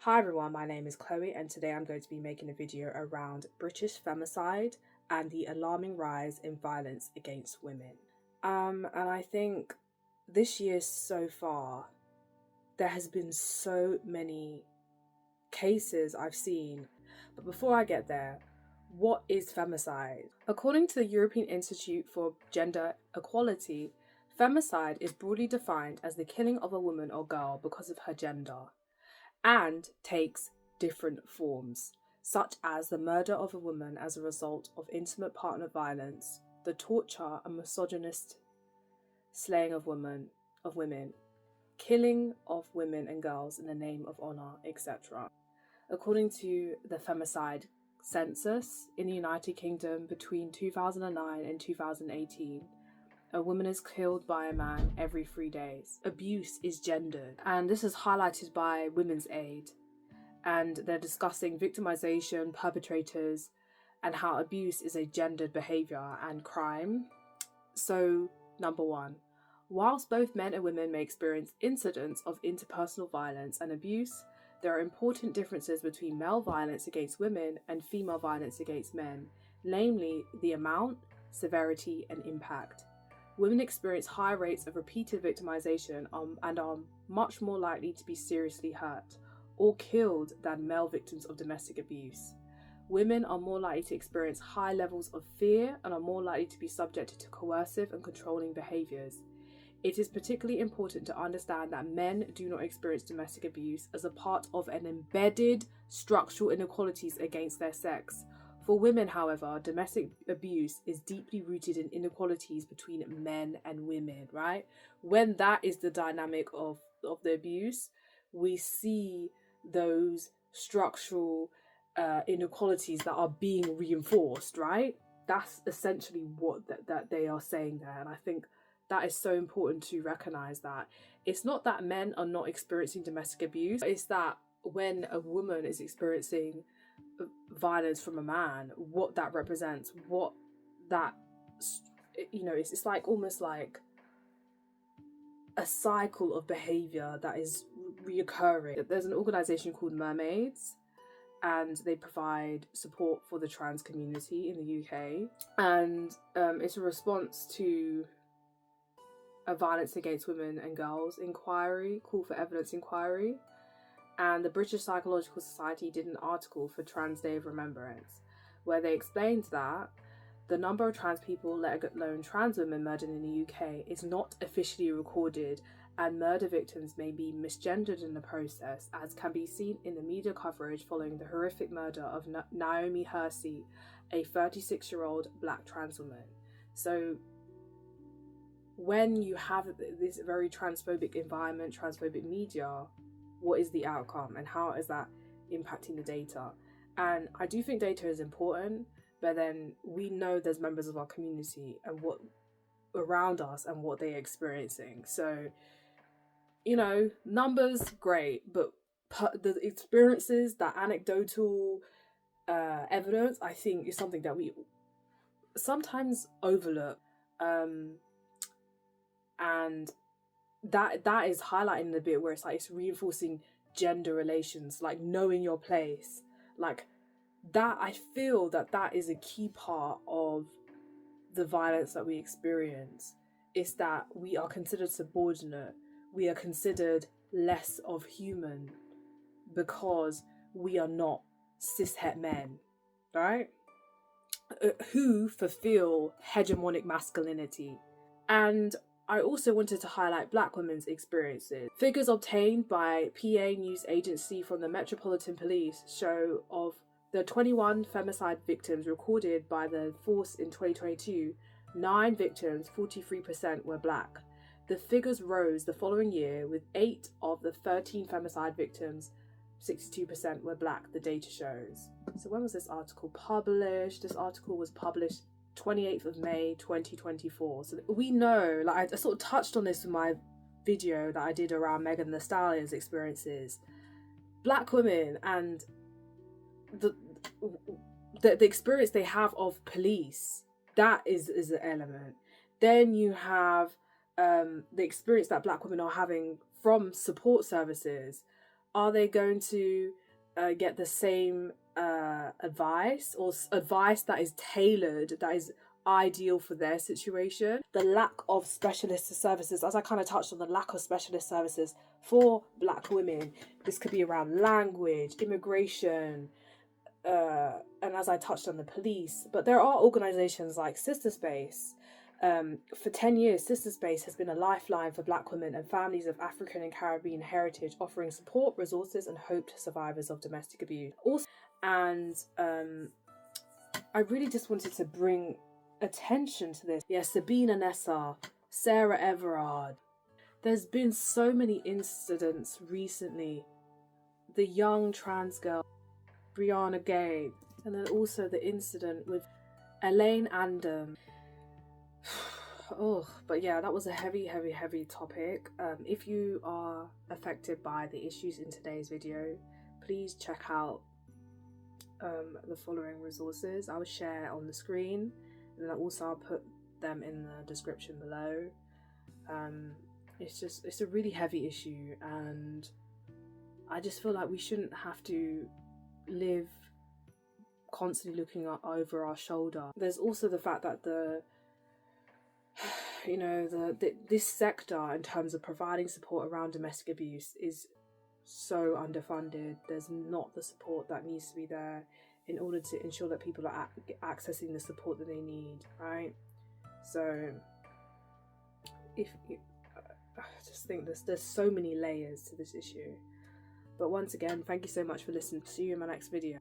Hi everyone, my name is Chloe and today I'm going to be making a video around British femicide and the alarming rise in violence against women. And I think this year so far, there has been so many cases I've seen. But before I get there, what is femicide? According to the European Institute for Gender Equality, femicide is broadly defined as the killing of a woman or girl because of her gender, and takes different forms, such as the murder of a woman as a result of intimate partner violence, the torture and misogynist slaying of women, killing of women and girls in the name of honour, etc. According to the Femicide census in the United Kingdom between 2009 and 2018, a woman is killed by a man every 3 days. Abuse is gendered, and this is highlighted by Women's Aid. And they're discussing victimization, perpetrators, and how abuse is a gendered behavior and crime. So, number one, whilst both men and women may experience incidents of interpersonal violence and abuse, there are important differences between male violence against women and female violence against men, namely the amount, severity, and impact. Women experience high rates of repeated victimization and are much more likely to be seriously hurt or killed than male victims of domestic abuse. Women are more likely to experience high levels of fear and are more likely to be subjected to coercive and controlling behaviors. It is particularly important to understand that men do not experience domestic abuse as a part of an embedded structural inequalities against their sex. For women, however, domestic abuse is deeply rooted in inequalities between men and women, right? When that is the dynamic of the abuse, we see those structural inequalities that are being reinforced, right? That's essentially what that they are saying there. And I think that is so important to recognise that it's not that men are not experiencing domestic abuse, it's that when a woman is experiencing violence from a man, what that represents, what that, it's like almost like a cycle of behaviour that is reoccurring. There's an organisation called Mermaids, and they provide support for the trans community in the UK, and it's a response to a violence against women and girls inquiry, call for evidence inquiry. And the British Psychological Society did an article for Trans Day of Remembrance, where they explained that the number of trans people, let alone trans women, murdered in the UK is not officially recorded, and murder victims may be misgendered in the process, as can be seen in the media coverage following the horrific murder of Naomi Hersey, a 36-year-old black trans woman. So when you have this very transphobic environment, transphobic media, what is the outcome and how is that impacting the data? And I do think data is important, but then we know there's members of our community and what around us and what they're experiencing. So, numbers, great, but the experiences, that anecdotal evidence, I think is something that we sometimes overlook. And that is highlighting a bit where it's like it's reinforcing gender relations, like knowing your place, like that. I feel that is a key part of the violence that we experience, is that we are considered subordinate, we are considered less of human because we are not cishet men, right, who fulfill hegemonic masculinity. And I also wanted to highlight black women's experiences. Figures obtained by PA News Agency from the Metropolitan Police show of the 21 femicide victims recorded by the force in 2022, 9 victims, 43%, were black. The figures rose the following year, with 8 of the 13 femicide victims, 62%, were black, the data shows. So when was this article published? This article was published 28th of May 2024. So we know, like I sort of touched on this in my video that I did around Megan Thee Stallion's experiences. Black women and the experience they have of police, that is an element. Then you have the experience that black women are having from support services, Are they going to get the same advice, or advice that is tailored, that is ideal for their situation? The lack of specialist services, as I kind of touched on, the lack of specialist services for Black women. This could be around language, immigration, and as I touched on, the police. But there are organisations like Sister Space. For 10 years, Sister Space has been a lifeline for Black women and families of African and Caribbean heritage, offering support, resources, and hope to survivors of domestic abuse. Also, and I really just wanted to bring attention to this. Yes, Sabina Nessa, Sarah Everard. There's been so many incidents recently. The young trans girl, Brianna Gay, and then also the incident with Elaine Andam. Oh, but yeah, that was a heavy topic. If you are affected by the issues in today's video, please check out the following resources. I'll share on the screen, and then also I'll put them in the description below. It's a really heavy issue, and I just feel like we shouldn't have to live constantly looking over our shoulder. There's also the fact that this sector, in terms of providing support around domestic abuse, is so underfunded. There's not the support that needs to be there in order to ensure that people are accessing the support that they need, right? So I just think there's so many layers to this issue. But once again, thank you so much for listening. See you in my next video.